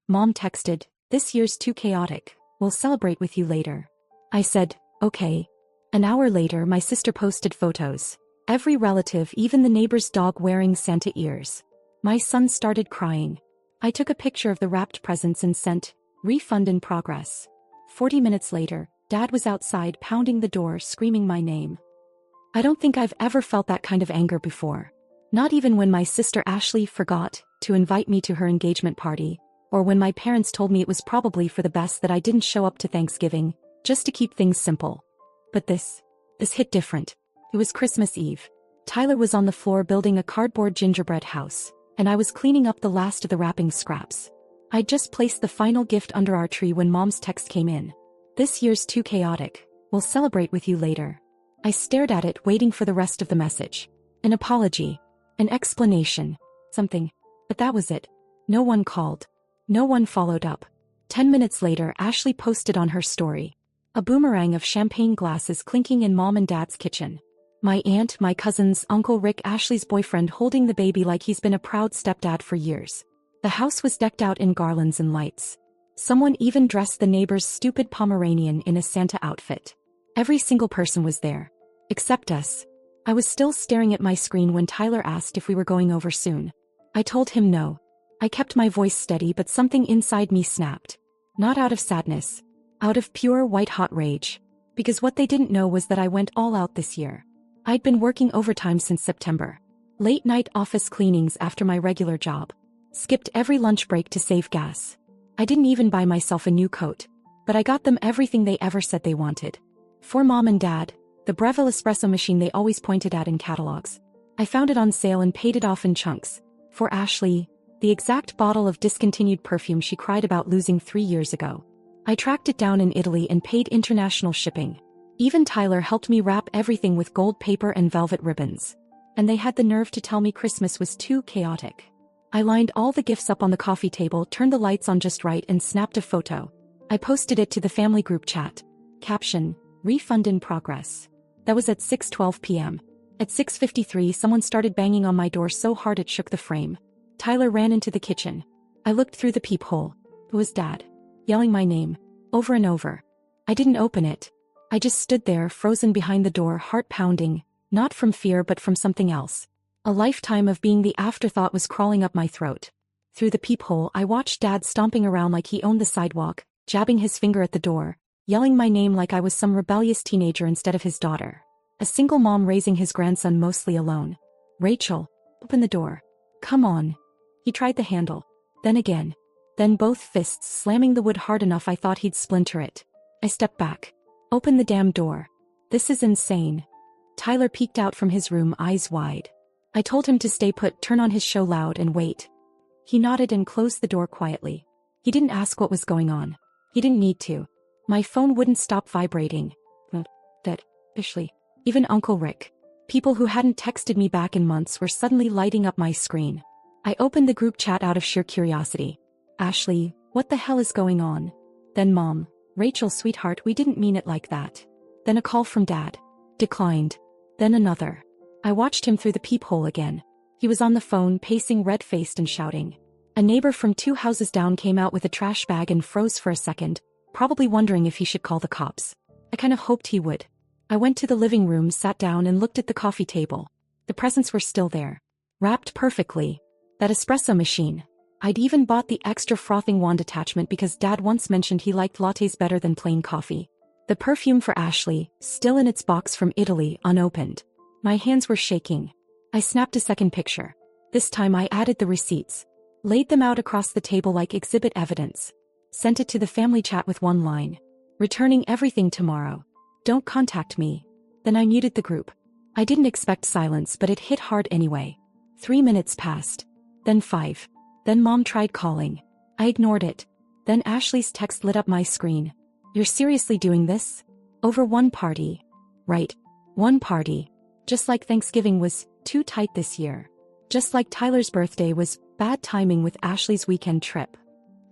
Mom texted, "This year's too chaotic. We'll celebrate with you later." I said, "Okay." An hour later, my sister posted photos. Every relative, even the neighbor's dog, wearing Santa ears. My son started crying. I took a picture of the wrapped presents and sent, "Refund in progress." 40 minutes later, Dad was outside pounding the door, screaming my name. I don't think I've ever felt that kind of anger before. Not even when my sister Ashley forgot to invite me to her engagement party, or when my parents told me it was probably for the best that I didn't show up to Thanksgiving, just to keep things simple. But this hit different. It was Christmas Eve. Tyler was on the floor building a cardboard gingerbread house, and I was cleaning up the last of the wrapping scraps. I'd just placed the final gift under our tree when Mom's text came in. "This year's too chaotic. We'll celebrate with you later." I stared at it, waiting for the rest of the message. An apology. An explanation. Something. But that was it. No one called. No one followed up. 10 minutes later, Ashley posted on her story. A boomerang of champagne glasses clinking in Mom and Dad's kitchen. My aunt, my cousins, Uncle Rick, Ashley's boyfriend, holding the baby like he's been a proud stepdad for years. The house was decked out in garlands and lights. Someone even dressed the neighbor's stupid Pomeranian in a Santa outfit. Every single person was there. Except us. I was still staring at my screen when Tyler asked if we were going over soon. I told him no. I kept my voice steady, but something inside me snapped. Not out of sadness. Out of pure white-hot rage. Because what they didn't know was that I went all out this year. I'd been working overtime since September. Late-night office cleanings after my regular job. Skipped every lunch break to save gas. I didn't even buy myself a new coat. But I got them everything they ever said they wanted. For Mom and Dad, the Breville espresso machine they always pointed at in catalogs. I found it on sale and paid it off in chunks. For Ashley, the exact bottle of discontinued perfume she cried about losing 3 years ago. I tracked it down in Italy and paid international shipping. Even Tyler helped me wrap everything with gold paper and velvet ribbons. And they had the nerve to tell me Christmas was too chaotic. I lined all the gifts up on the coffee table, turned the lights on just right, and snapped a photo. I posted it to the family group chat. Caption, "Refund in progress." That was at 6:12 p.m. At 6:53, someone started banging on my door so hard it shook the frame. Tyler ran into the kitchen. I looked through the peephole. It was Dad, yelling my name, over and over. I didn't open it. I just stood there, frozen behind the door, heart pounding, not from fear but from something else. A lifetime of being the afterthought was crawling up my throat. Through the peephole, I watched Dad stomping around like he owned the sidewalk, jabbing his finger at the door, yelling my name like I was some rebellious teenager instead of his daughter. A single mom raising his grandson mostly alone. "Rachel, open the door. Come on." He tried the handle. Then again. Then both fists slamming the wood hard enough I thought he'd splinter it. I stepped back. "Open the damn door. This is insane." Tyler peeked out from his room, eyes wide. I told him to stay put, turn on his show loud, and wait. He nodded and closed the door quietly. He didn't ask what was going on. He didn't need to. My phone wouldn't stop vibrating. That, Ashley. Even Uncle Rick. People who hadn't texted me back in months were suddenly lighting up my screen. I opened the group chat out of sheer curiosity. "Ashley, what the hell is going on?" Then Mom, "Rachel, sweetheart, we didn't mean it like that." Then a call from Dad. Declined. Then another. I watched him through the peephole again. He was on the phone, pacing red-faced and shouting. A neighbor from 2 houses down came out with a trash bag and froze for a second, probably wondering if he should call the cops. I kind of hoped he would. I went to the living room, sat down, and looked at the coffee table. The presents were still there. Wrapped perfectly. That espresso machine. I'd even bought the extra frothing wand attachment because Dad once mentioned he liked lattes better than plain coffee. The perfume for Ashley, still in its box from Italy, unopened. My hands were shaking. I snapped a second picture. This time I added the receipts. Laid them out across the table like exhibit evidence. Sent it to the family chat with one line. "Returning everything tomorrow. Don't contact me." Then I muted the group. I didn't expect silence, but it hit hard anyway. 3 minutes passed. Then 5. Then Mom tried calling. I ignored it. Then Ashley's text lit up my screen. "You're seriously doing this? Over one party?" Right. One party. Just like Thanksgiving was too tight this year. Just like Tyler's birthday was bad timing with Ashley's weekend trip.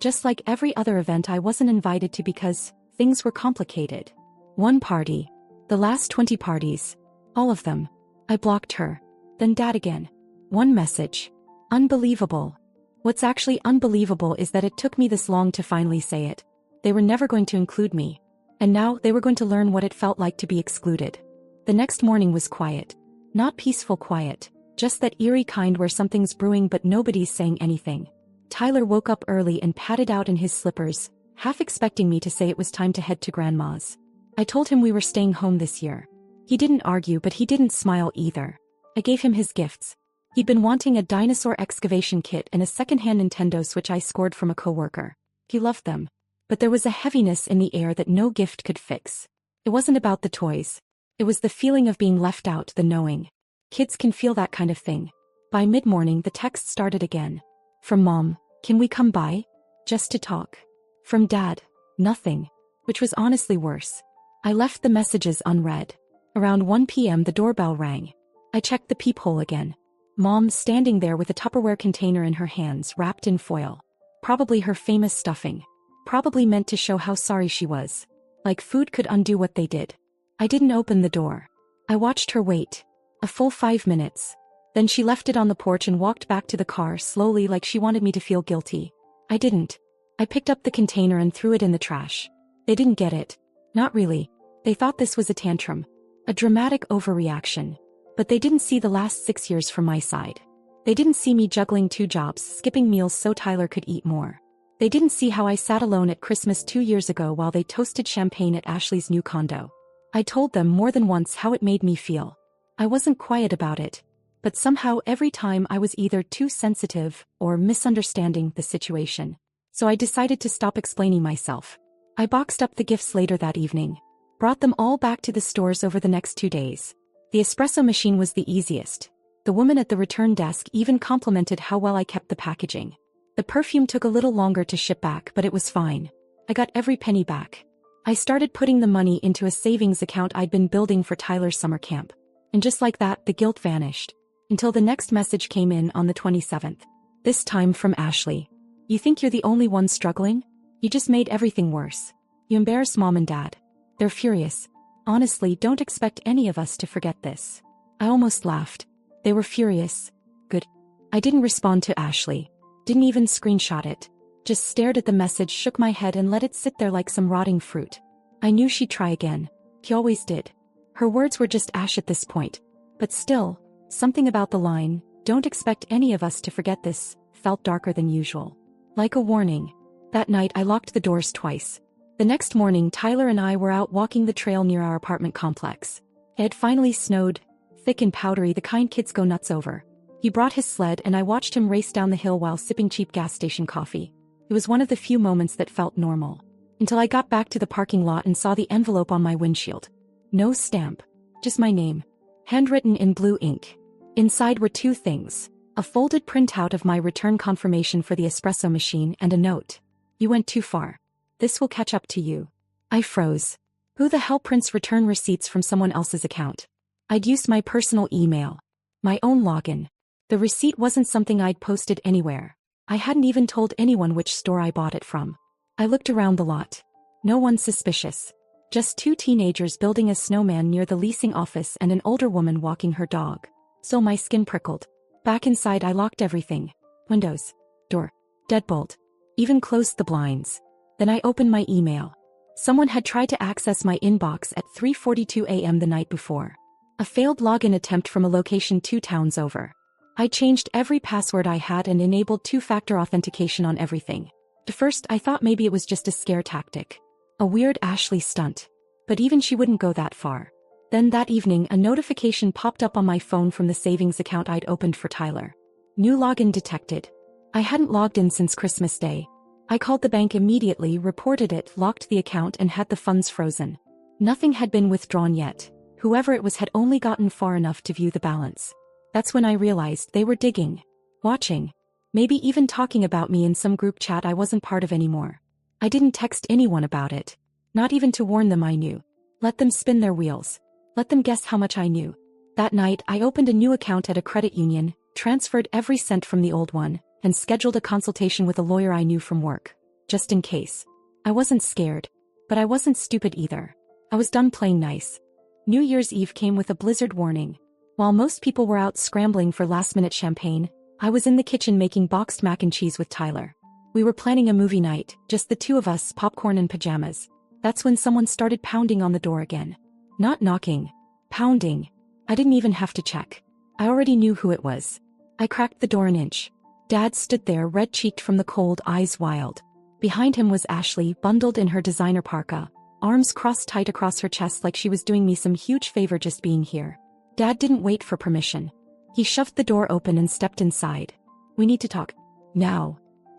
Just like every other event I wasn't invited to because things were complicated. One party. The last 20 parties. All of them. I blocked her. Then Dad again. One message. Unbelievable. What's actually unbelievable is that it took me this long to finally say it. They were never going to include me. And now they were going to learn what it felt like to be excluded. The next morning was quiet. Not peaceful quiet, just that eerie kind where something's brewing but nobody's saying anything. Tyler woke up early and padded out in his slippers, half expecting me to say it was time to head to Grandma's. I told him we were staying home this year. He didn't argue, but he didn't smile either. I gave him his gifts. He'd been wanting a dinosaur excavation kit and a second-hand Nintendo Switch I scored from a coworker. He loved them. But there was a heaviness in the air that no gift could fix. It wasn't about the toys. It was the feeling of being left out, the knowing. Kids can feel that kind of thing. By mid-morning the text started again. From Mom, can we come by? Just to talk. From Dad, nothing. Which was honestly worse. I left the messages unread. Around 1 p.m. the doorbell rang. I checked the peephole again. Mom standing there with a Tupperware container in her hands wrapped in foil. Probably her famous stuffing. Probably meant to show how sorry she was. Like food could undo what they did. I didn't open the door. I watched her wait. A full 5 minutes. Then she left it on the porch and walked back to the car slowly like she wanted me to feel guilty. I didn't. I picked up the container and threw it in the trash. They didn't get it. Not really. They thought this was a tantrum. A dramatic overreaction. But they didn't see the last 6 years from my side. They didn't see me juggling 2 jobs, skipping meals so Tyler could eat more. They didn't see how I sat alone at Christmas 2 years ago while they toasted champagne at Ashley's new condo. I told them more than once how it made me feel. I wasn't quiet about it. But somehow every time I was either too sensitive or misunderstanding the situation. So I decided to stop explaining myself. I boxed up the gifts later that evening. Brought them all back to the stores over the next 2 days. The espresso machine was the easiest. The woman at the return desk even complimented how well I kept the packaging. The perfume took a little longer to ship back, but it was fine. I got every penny back. I started putting the money into a savings account I'd been building for Tyler's summer camp. And just like that, the guilt vanished. Until the next message came in on the 27th. This time from Ashley. You think you're the only one struggling? You just made everything worse. You embarrass Mom and Dad. They're furious. Honestly, don't expect any of us to forget this. I almost laughed. They were furious. Good. I didn't respond to Ashley. Didn't even screenshot it. Just stared at the message, shook my head and let it sit there like some rotting fruit. I knew she'd try again. He always did. Her words were just ash at this point. But still, something about the line, "Don't expect any of us to forget this," felt darker than usual. Like a warning. That night I locked the doors twice. The next morning Tyler and I were out walking the trail near our apartment complex. It had finally snowed, thick and powdery, the kind kids go nuts over. He brought his sled and I watched him race down the hill while sipping cheap gas station coffee. It was one of the few moments that felt normal. Until I got back to the parking lot and saw the envelope on my windshield. No stamp. Just my name. Handwritten in blue ink. Inside were 2 things. A folded printout of my return confirmation for the espresso machine and a note. You went too far. This will catch up to you. I froze. Who the hell prints return receipts from someone else's account? I'd used my personal email. My own login. The receipt wasn't something I'd posted anywhere. I hadn't even told anyone which store I bought it from. I looked around the lot. No one suspicious. Just 2 teenagers building a snowman near the leasing office and an older woman walking her dog. So my skin prickled. Back inside I locked everything. Windows. Door. Deadbolt. Even closed the blinds. Then I opened my email. Someone had tried to access my inbox at 3:42 a.m. the night before. A failed login attempt from a location 2 towns over. I changed every password I had and enabled 2-factor authentication on everything. At first I thought maybe it was just a scare tactic. A weird Ashley stunt. But even she wouldn't go that far. Then that evening a notification popped up on my phone from the savings account I'd opened for Tyler. New login detected. I hadn't logged in since Christmas Day. I called the bank immediately, reported it, locked the account and had the funds frozen. Nothing had been withdrawn yet. Whoever it was had only gotten far enough to view the balance. That's when I realized they were digging. Watching. Maybe even talking about me in some group chat I wasn't part of anymore. I didn't text anyone about it. Not even to warn them I knew. Let them spin their wheels. Let them guess how much I knew. That night I opened a new account at a credit union, transferred every cent from the old one, and scheduled a consultation with a lawyer I knew from work. Just in case. I wasn't scared. But I wasn't stupid either. I was done playing nice. New Year's Eve came with a blizzard warning. While most people were out scrambling for last-minute champagne, I was in the kitchen making boxed mac and cheese with Tyler. We were planning a movie night, just the two of us, popcorn and pajamas. That's when someone started pounding on the door again. Not knocking. Pounding. I didn't even have to check. I already knew who it was. I cracked the door an inch. Dad stood there, red-cheeked from the cold, eyes wild. Behind him was Ashley, bundled in her designer parka, arms crossed tight across her chest like she was doing me some huge favor just being here. Dad didn't wait for permission. He shoved the door open and stepped inside. "We need to talk. Now."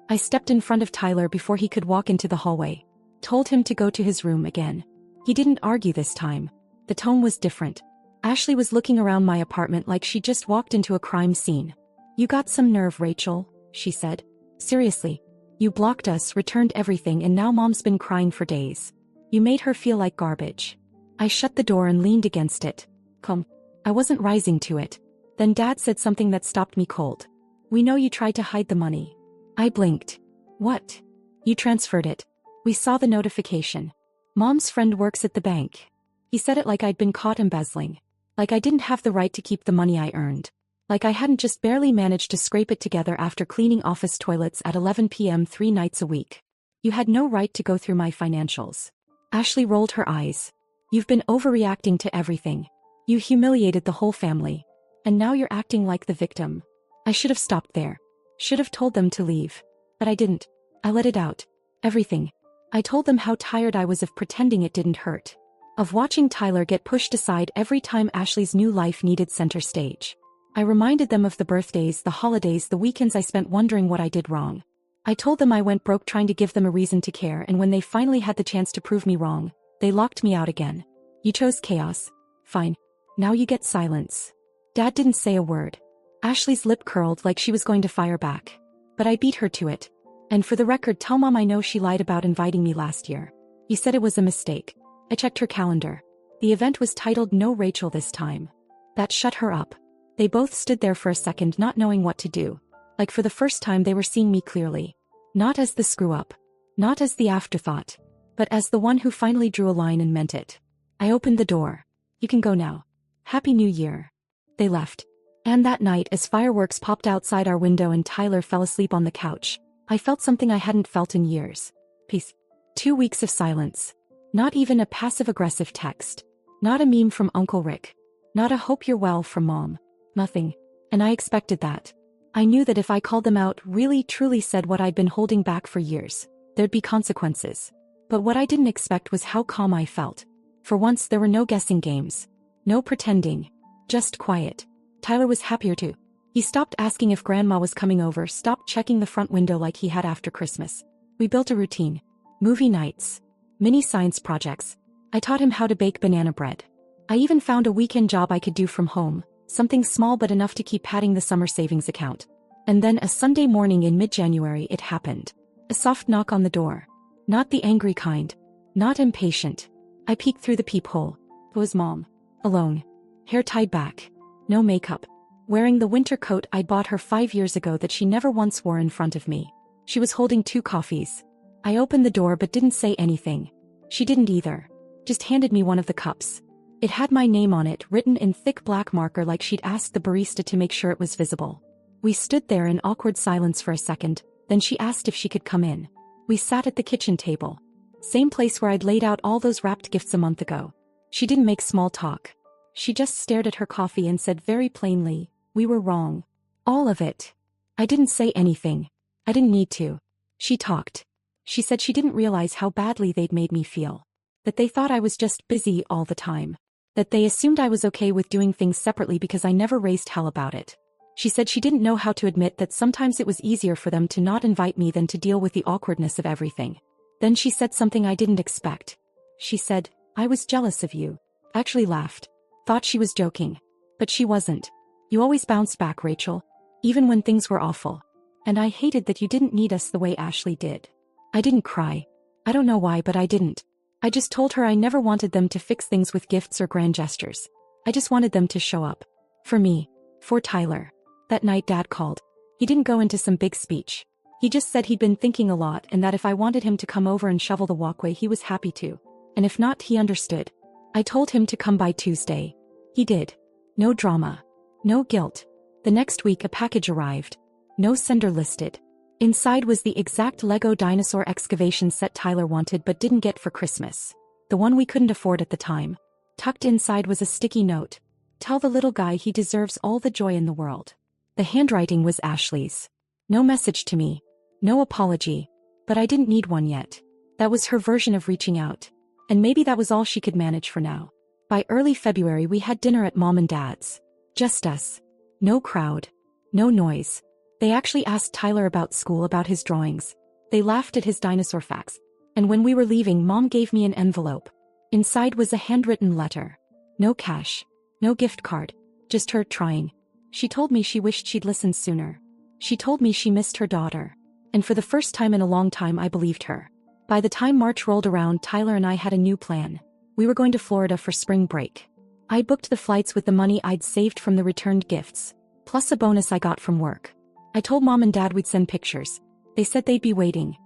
I stepped in front of Tyler before he could walk into the hallway. Told him to go to his room again. He didn't argue this time. The tone was different. Ashley was looking around my apartment like she just walked into a crime scene. "You got some nerve, Rachel," she said. "Seriously. You blocked us, returned everything, and now Mom's been crying for days. You made her feel like garbage." I shut the door and leaned against it. "Come." I wasn't rising to it. Then Dad said something that stopped me cold. "We know you tried to hide the money." I blinked. "What?" "You transferred it. We saw the notification. Mom's friend works at the bank." He said it like I'd been caught embezzling. Like I didn't have the right to keep the money I earned. Like I hadn't just barely managed to scrape it together after cleaning office toilets at 11 p.m. 3 nights a week. "You had no right to go through my financials." Ashley rolled her eyes. "You've been overreacting to everything. You humiliated the whole family. And now you're acting like the victim." I should have stopped there. Should have told them to leave. But I didn't. I let it out. Everything. I told them how tired I was of pretending it didn't hurt. Of watching Tyler get pushed aside every time Ashley's new life needed center stage. I reminded them of the birthdays, the holidays, the weekends I spent wondering what I did wrong. I told them I went broke trying to give them a reason to care, and when they finally had the chance to prove me wrong, they locked me out again. "You chose chaos. Fine. Now you get silence." Dad didn't say a word. Ashley's lip curled like she was going to fire back. But I beat her to it. "And for the record, tell Mom I know she lied about inviting me last year. You said it was a mistake." I checked her calendar. The event was titled "No Rachel This Time." That shut her up. They both stood there for a second, not knowing what to do. Like for the first time they were seeing me clearly. Not as the screw-up. Not as the afterthought. But as the one who finally drew a line and meant it. I opened the door. "You can go now. Happy New Year." They left. And that night, as fireworks popped outside our window and Tyler fell asleep on the couch, I felt something I hadn't felt in years. Peace. 2 weeks of silence. Not even a passive-aggressive text. Not a meme from Uncle Rick. Not a "hope you're well" from Mom. Nothing. And I expected that. I knew that if I called them out, really truly said what I'd been holding back for years, there'd be consequences. But what I didn't expect was how calm I felt. For once there were no guessing games. No pretending. Just quiet. Tyler was happier too. He stopped asking if Grandma was coming over, stopped checking the front window like he had after Christmas. We built a routine. Movie nights. Mini science projects. I taught him how to bake banana bread. I even found a weekend job I could do from home. Something small but enough to keep padding the summer savings account. And then a Sunday morning in mid-January it happened. A soft knock on the door. Not the angry kind. Not impatient. I peeked through the peephole. It was Mom. Alone. Hair tied back. No makeup. Wearing the winter coat I bought her 5 years ago that she never once wore in front of me. She was holding 2 coffees. I opened the door but didn't say anything. She didn't either. Just handed me one of the cups. It had my name on it, written in thick black marker like she'd asked the barista to make sure it was visible. We stood there in awkward silence for a second, then she asked if she could come in. We sat at the kitchen table. Same place where I'd laid out all those wrapped gifts a month ago. She didn't make small talk. She just stared at her coffee and said very plainly, "We were wrong. All of it." I didn't say anything. I didn't need to. She talked. She said she didn't realize how badly they'd made me feel. That they thought I was just busy all the time. That they assumed I was okay with doing things separately because I never raised hell about it. She said she didn't know how to admit that sometimes it was easier for them to not invite me than to deal with the awkwardness of everything. Then she said something I didn't expect. She said, "I was jealous of you." Actually laughed. Thought she was joking. But she wasn't. "You always bounced back, Rachel. Even when things were awful. And I hated that you didn't need us the way Ashley did." I didn't cry. I don't know why, but I didn't. I just told her I never wanted them to fix things with gifts or grand gestures. I just wanted them to show up. For me. For Tyler. That night Dad called. He didn't go into some big speech. He just said he'd been thinking a lot and that if I wanted him to come over and shovel the walkway he was happy to. And if not, he understood. I told him to come by Tuesday. He did. No drama. No guilt. The next week a package arrived. No sender listed. Inside was the exact Lego dinosaur excavation set Tyler wanted but didn't get for Christmas. The one we couldn't afford at the time. Tucked inside was a sticky note. Tell the little guy he deserves all the joy in the world. The handwriting was Ashley's. No message to me. No apology. But I didn't need one yet. That was her version of reaching out. And maybe that was all she could manage for now. By early February we had dinner at Mom and Dad's. Just us. No crowd. No noise. They actually asked Tyler about school, about his drawings. They laughed at his dinosaur facts. And when we were leaving, Mom gave me an envelope. Inside was a handwritten letter. No cash. No gift card. Just her trying. She told me she wished she'd listened sooner. She told me she missed her daughter. And for the first time in a long time I believed her. By the time March rolled around, Tyler and I had a new plan. We were going to Florida for spring break. I booked the flights with the money I'd saved from the returned gifts, plus a bonus I got from work. I told Mom and Dad we'd send pictures. They said they'd be waiting.